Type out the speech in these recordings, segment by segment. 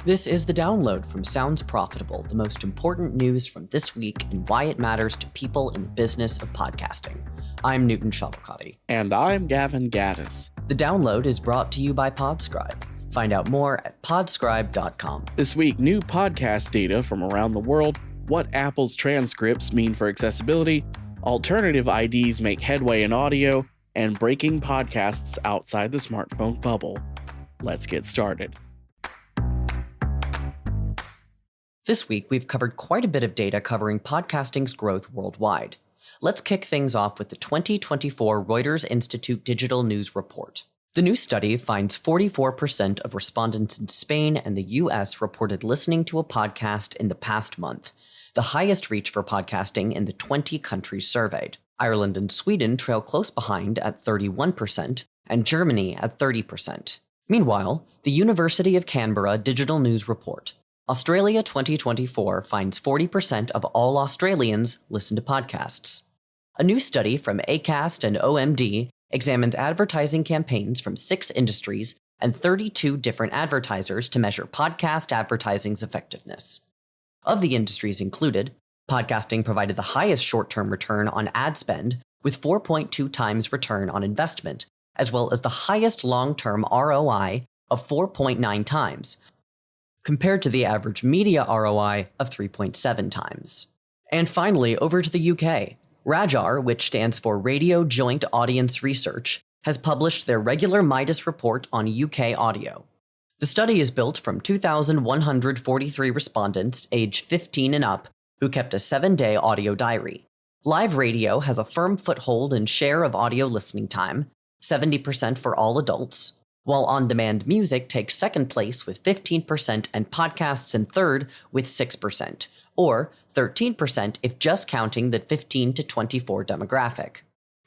This is The Download from Sounds Profitable, the most important news from this week and why it matters to people in the business of podcasting. I'm Newton Shalvakati. And I'm Gavin Gaddis. The Download is brought to you by Podscribe. Find out more at podscribe.com. This week, new podcast data from around the world, what Apple's transcripts mean for accessibility, alternative IDs make headway in audio, and breaking podcasts outside the smartphone bubble. Let's get started. This week, we've covered quite a bit of data covering podcasting's growth worldwide. Let's kick things off with the 2024 Reuters Institute Digital News Report. The new study finds 44% of respondents in Spain and the US reported listening to a podcast in the past month, the highest reach for podcasting in the 20 countries surveyed. Ireland and Sweden trail close behind at 31%, and Germany at 30%. Meanwhile, the University of Canberra Digital News Report. Australia 2024 finds 40% of all Australians listen to podcasts. A new study from ACAST and OMD examines advertising campaigns from 6 industries and 32 different advertisers to measure podcast advertising's effectiveness. Of the industries included, podcasting provided the highest short-term return on ad spend, with 4.2 times return on investment, as well as the highest long-term ROI of 4.9 times, compared to the average media ROI of 3.7 times. And finally, over to the UK. RAJAR, which stands for Radio Joint Audience Research, has published their regular Midas report on UK audio. The study is built from 2,143 respondents aged 15 and up who kept a 7-day audio diary. Live radio has a firm foothold in share of audio listening time, 70% for all adults, while on-demand music takes second place with 15% and podcasts in third with 6%, or 13% if just counting the 15 to 24 demographic.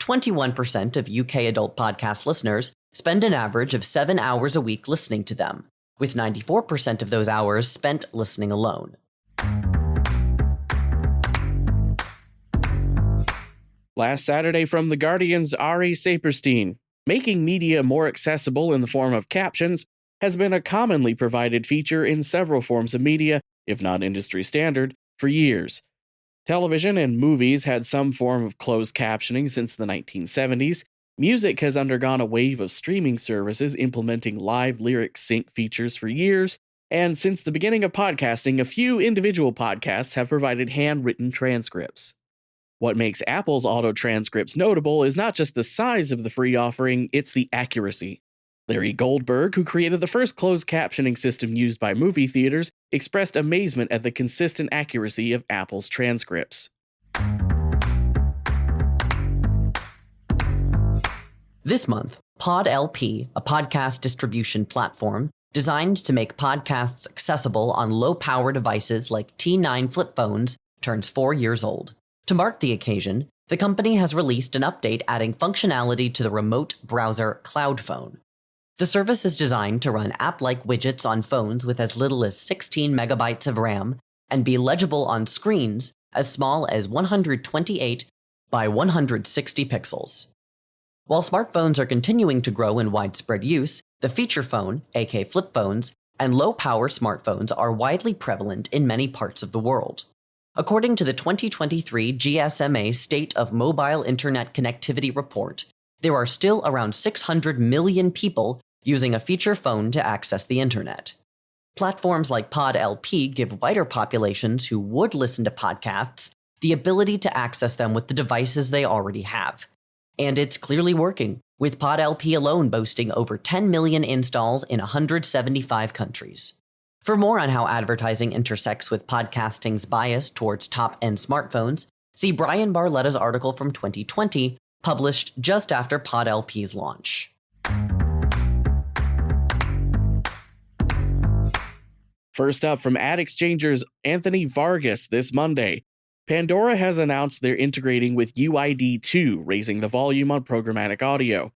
21% of UK adult podcast listeners spend an average of 7 hours a week listening to them, with 94% of those hours spent listening alone. Last Saturday from The Guardian's Ari Saperstein. Making media more accessible in the form of captions has been a commonly provided feature in several forms of media, if not industry standard, for years. Television and movies had some form of closed captioning since the 1970s. Music has undergone a wave of streaming services implementing live lyric sync features for years, and since the beginning of podcasting, a few individual podcasts have provided handwritten transcripts. What makes Apple's auto transcripts notable is not just the size of the free offering, it's the accuracy. Larry Goldberg, who created the first closed captioning system used by movie theaters, expressed amazement at the consistent accuracy of Apple's transcripts. This month, PodLP, a podcast distribution platform designed to make podcasts accessible on low-power devices like T9 flip phones, turns 4 years old. To mark the occasion, the company has released an update adding functionality to the remote browser Cloud Phone. The service is designed to run app-like widgets on phones with as little as 16 megabytes of RAM and be legible on screens as small as 128 by 160 pixels. While smartphones are continuing to grow in widespread use, the feature phone, aka flip phones, and low-power smartphones are widely prevalent in many parts of the world. According to the 2023 GSMA State of Mobile Internet Connectivity Report, there are still around 600 million people using a feature phone to access the internet. Platforms like PodLP give wider populations who would listen to podcasts the ability to access them with the devices they already have. And it's clearly working, with PodLP alone boasting over 10 million installs in 175 countries. For more on how advertising intersects with podcasting's bias towards top-end smartphones, see Brian Barletta's article from 2020, published just after PodLP's launch. First up from Ad Exchanger's Anthony Vargas this Monday. Pandora has announced they're integrating with UID2, raising the volume on programmatic audio.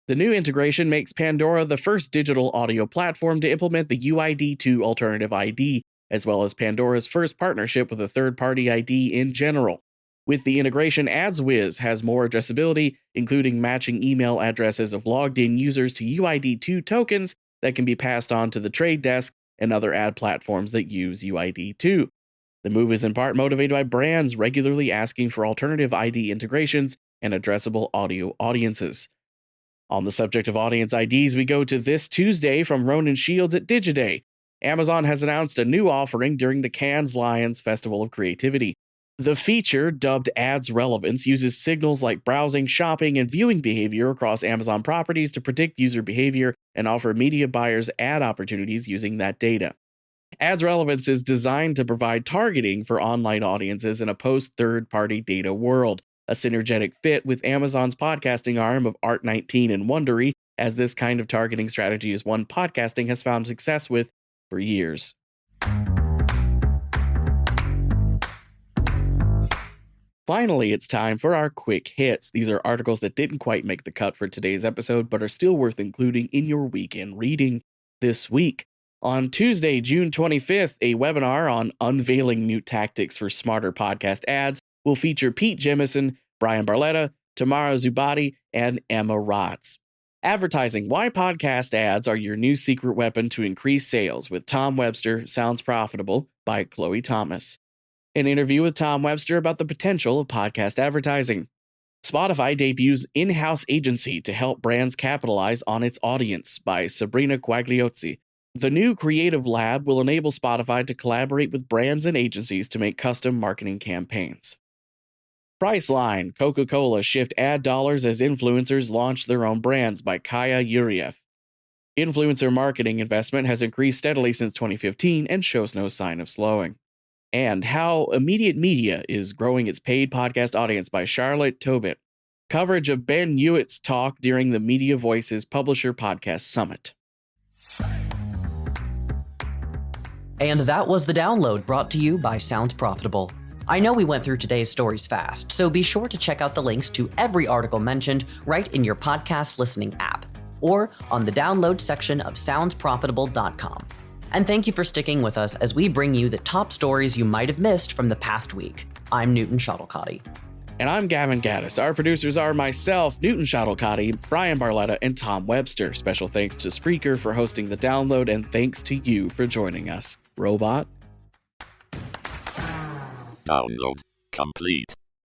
The new integration makes Pandora the first digital audio platform to implement the UID2 alternative ID, as well as Pandora's first partnership with a third-party ID in general. With the integration, AdsWiz has more addressability, including matching email addresses of logged-in users to UID2 tokens that can be passed on to the trade desk and other ad platforms that use UID 2. The move is in part motivated by brands regularly asking for alternative ID integrations and addressable audio audiences. On the subject of audience IDs, we go to this Tuesday from Ronan Shields at Digiday. Amazon has announced a new offering during the Cannes Lions Festival of Creativity. The feature, dubbed Ads Relevance, uses signals like browsing, shopping, and viewing behavior across Amazon properties to predict user behavior and offer media buyers ad opportunities using that data. Ads Relevance is designed to provide targeting for online audiences in a post-third-party data world, a synergetic fit with Amazon's podcasting arm of Art19 and Wondery, as this kind of targeting strategy is one podcasting has found success with for years. Finally, it's time for our quick hits. These are articles that didn't quite make the cut for today's episode, but are still worth including in your weekend reading this week. On Tuesday, June 25th, a webinar on unveiling new tactics for smarter podcast ads will feature Pete Jemison, Brian Barletta, Tamara Zubati, and Emma Rotz. Advertising: Why Podcast Ads Are Your New Secret Weapon to Increase Sales with Tom Webster Sounds Profitable by Chloe Thomas. An interview with Tom Webster about the potential of podcast advertising. Spotify debuts in-house agency to help brands capitalize on its audience by Sabrina Quagliozzi. The new creative lab will enable Spotify to collaborate with brands and agencies to make custom marketing campaigns. Priceline: Coca-Cola shift ad dollars as influencers launch their own brands by Kaya Yuriev. Influencer marketing investment has increased steadily since 2015 and shows no sign of slowing. And How Immediate Media is Growing Its Paid Podcast Audience by Charlotte Tobit. Coverage of Ben Hewitt's talk during the Media Voices Publisher Podcast Summit. And that was the download brought to you by Sounds Profitable. I know we went through today's stories fast, so be sure to check out the links to every article mentioned right in your podcast listening app, or on the download section of soundsprofitable.com. And thank you for sticking with us as we bring you the top stories you might have missed from the past week. I'm Newton Shuttlecotty. And I'm Gavin Gaddis. Our producers are myself, Newton Shuttlecotty, Brian Barletta, and Tom Webster. Special thanks to Spreaker for hosting the download, and thanks to you for joining us. Robot? Download complete.